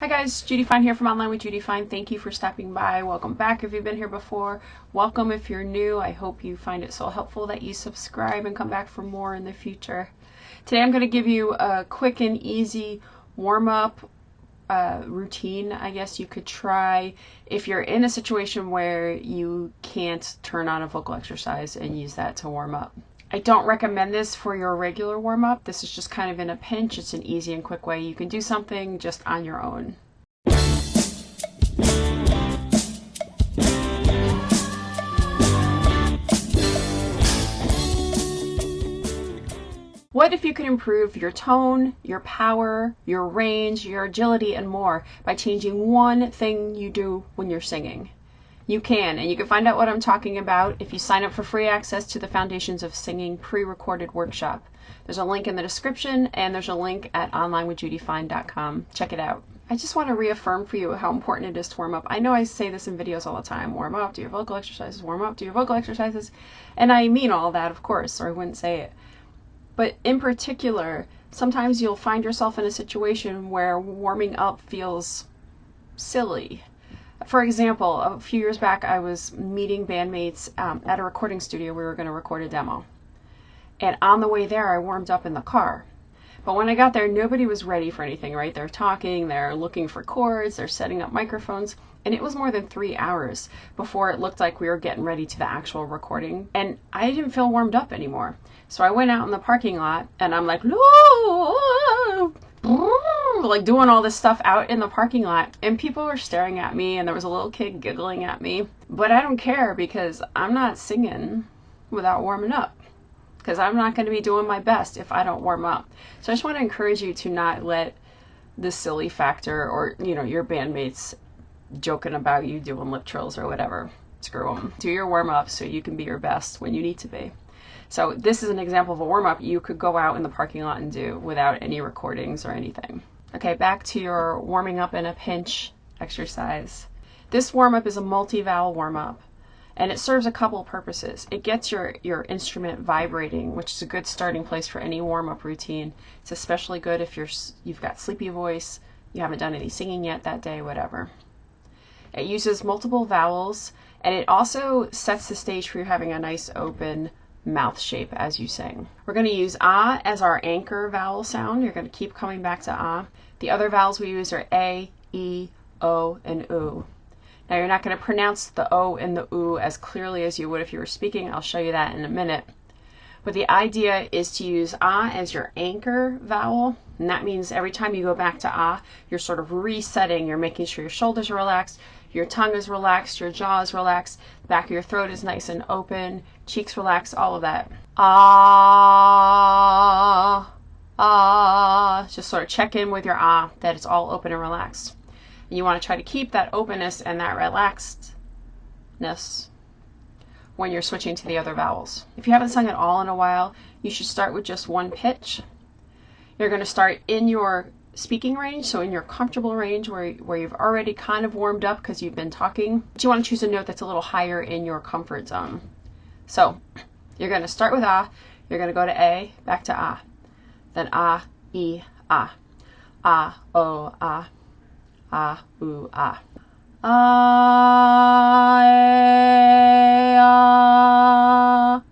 Hi guys, Judy Fine here from Online with Judy Fine. Thank you for stopping by. Welcome back if you've been here before. Welcome if you're new. I hope you find it so helpful that you subscribe and come back for more in the future. Today I'm going to give you a quick and easy warm-up routine, I guess you could try if you're in a situation where you can't turn on a vocal exercise and use that to warm up. I don't recommend this for your regular warm-up. This is just kind of in a pinch. It's an easy and quick way you can do something just on your own. What if you could improve your tone, your power, your range, your agility, and more by changing one thing you do when you're singing? You can, and you can find out what I'm talking about if you sign up for free access to the Foundations of Singing pre-recorded workshop. There's a link in the description, and there's a link at onlinewithjudyfine.com. Check it out. I just want to reaffirm for you how important it is to warm up. I know I say this in videos all the time. Warm up, do your vocal exercises, warm up, do your vocal exercises. And I mean all that, of course, or I wouldn't say it. But in particular, sometimes you'll find yourself in a situation where warming up feels silly. For example, a few years back, I was meeting bandmates at a recording studio. We were going to record a demo. And on the way there, I warmed up in the car. But when I got there, nobody was ready for anything, right? They're talking, they're looking for chords, they're setting up microphones. And it was more than 3 hours before it looked like we were getting ready to the actual recording. And I didn't feel warmed up anymore. So I went out in the parking lot and I'm like, like doing all this stuff out in the parking lot, and people were staring at me, and there was a little kid giggling at me. But I don't care, because I'm not singing without warming up, because I'm not going to be doing my best if I don't warm up. So I just want to encourage you to not let the silly factor, or your bandmates joking about you doing lip trills or whatever, screw them. Do your warm up so you can be your best when you need to be. So this is an example of a warm-up you could go out in the parking lot and do without any recordings or anything. Okay, back to your warming up in a pinch exercise. This warm-up is a multi-vowel warm-up, and it serves a couple purposes. It gets your instrument vibrating, which is a good starting place for any warm-up routine. It's especially good if you've got sleepy voice, you haven't done any singing yet that day, whatever. It uses multiple vowels, and it also sets the stage for you having a nice open mouth shape as you sing. We're going to use ah as our anchor vowel sound. You're going to keep coming back to ah. The other vowels we use are a, e, o, and u. Now you're not going to pronounce the o and the u as clearly as you would if you were speaking. I'll show you that in a minute. But the idea is to use ah as your anchor vowel, and that means every time you go back to ah, you're sort of resetting. You're making sure your shoulders are relaxed, your tongue is relaxed, your jaw is relaxed, the back of your throat is nice and open, cheeks relaxed, all of that. Ah, ah. Just sort of check in with your ah, that it's all open and relaxed. And you want to try to keep that openness and that relaxedness when you're switching to the other vowels. If you haven't sung at all in a while, you should start with just one pitch. You're going to start in your speaking range, so in your comfortable range where you've already kind of warmed up because you've been talking. But you want to choose a note that's a little higher in your comfort zone. So you're going to start with ah, you're going to go to a, back to ah, then ah, e, ah, ah, o, ah, ah, oo, ah. Ah, e, ah,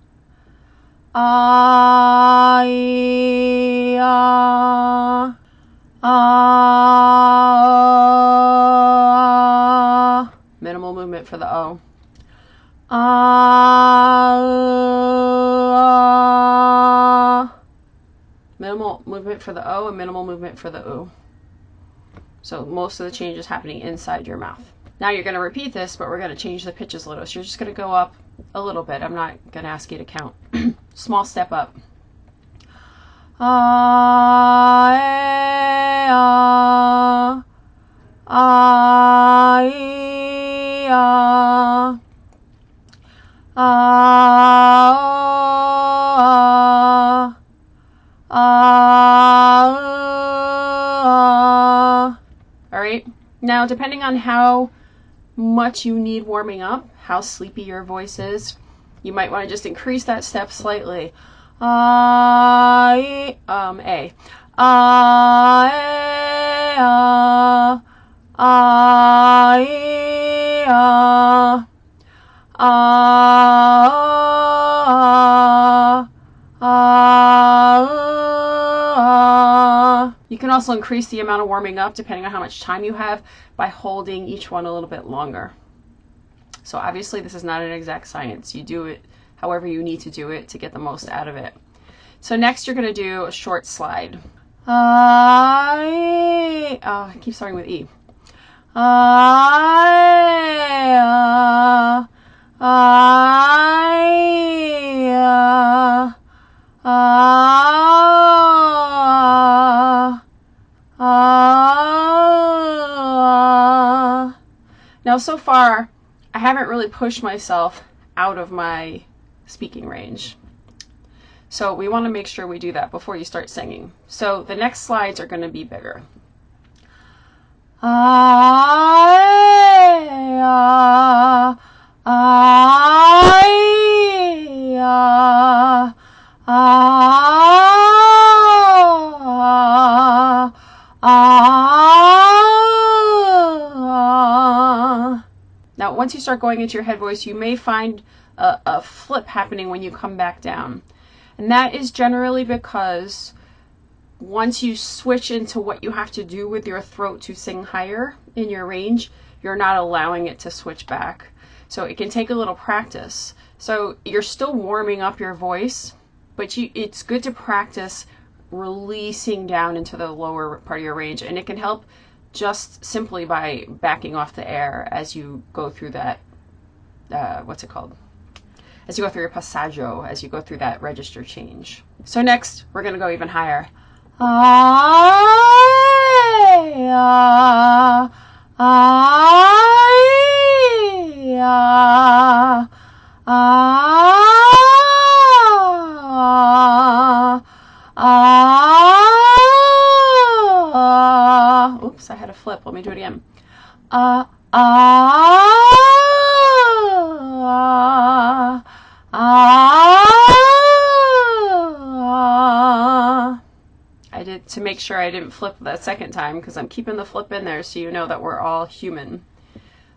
ah, e, ah, ah. Minimal movement for the o. Ah. Minimal movement for the o and minimal movement for the oo. So most of the change is happening inside your mouth. Now you're going to repeat this, but we're going to change the pitches a little. So you're just going to go up a little bit. I'm not going to ask you to count. Small step up. Ah, eh, ah, ah, e, ah, ah, ah, ah. All right. Now, depending on how much you need warming up, how sleepy your voice is, you might want to just increase that step slightly. A. ah, ee, ah, ah, ah. You can also increase the amount of warming up depending on how much time you have by holding each one a little bit longer. So obviously this is not an exact science. You do it however you need to do it to get the most out of it. So next you're going to do a short slide. I keep starting with E. Now so far, I haven't really pushed myself out of my speaking range. So we want to make sure we do that before you start singing. So the next slides are going to be bigger. Now, once you start going into your head voice, you may find a flip happening when you come back down. And that is generally because once you switch into what you have to do with your throat to sing higher in your range, you're not allowing it to switch back. So it can take a little practice. So you're still warming up your voice, but it's good to practice releasing down into the lower part of your range. And it can help just simply by backing off the air as you go through that, what's it called? As you go through your passaggio, as you go through that register change. So next, we're going to go even higher. Oops, I had a flip. Let me do it again. I did to make sure I didn't flip that second time because I'm keeping the flip in there so you know that we're all human.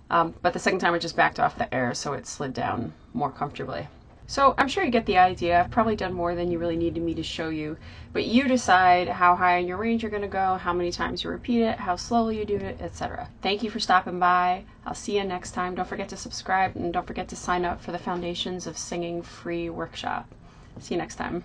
But the second time I just backed off the air so it slid down more comfortably. So I'm sure you get the idea. I've probably done more than you really needed me to show you, but you decide how high in your range you're going to go, how many times you repeat it, how slowly you do it, etc. Thank you for stopping by. I'll see you next time. Don't forget to subscribe and don't forget to sign up for the Foundations of Singing free workshop. See you next time.